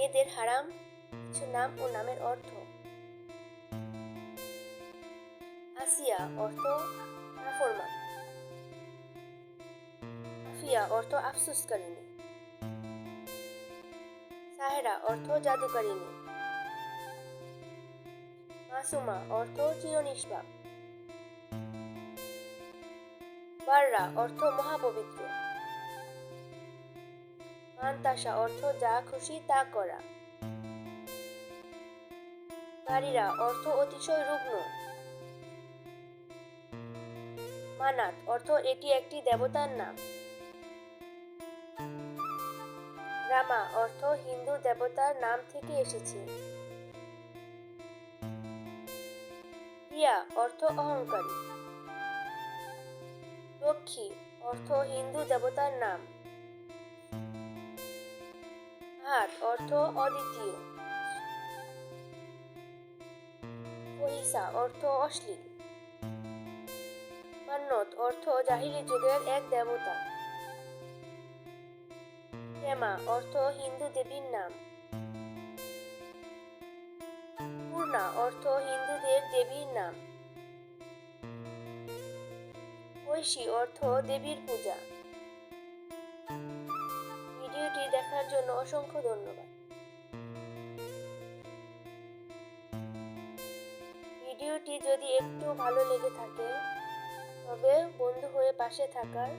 মেয়েদের হারাম কিছু নাম ও নামের অর্থ। আসিয়া অর্থ নাফরমান। আফিয়া অর্থ আফসোসকারিনী। সাহেরা অর্থ জাদুকারিনী। মাসুমা অর্থ চিরনিষ্পাপ। বাররা অর্থ মহাপবিত্র। মান্তাসা অর্থ যা খুশি তা করা। বারিরা অর্থ অতিশয় রুগ্ন। মানাত অর্থ এটি একটি দেবতার নাম। রামা অর্থ হিন্দু দেবতার নাম থেকে এসেছে। রিয়া অর্থ অহংকারী। লক্ষ্মী অর্থ হিন্দু দেবতার নাম। হাত অর্থ অদ্বিতীয়। পহিসা অর্থ অশ্লীল। মান্নত অর্থ জাহিলি যুগের এক দেবতা। প্রেমা অর্থ হিন্দু দেবীর নাম। পূর্ণা অর্থ হিন্দুদের দেবীর নাম। ঐশী অর্থ দেবীর পূজা। ভিডিওটি দেখার জন্য অসংখ্য ধন্যবাদ। ভিডিওটি যদি একটু ভালো লেগে থাকে তবে বন্ধু হয়ে পাশে থাকার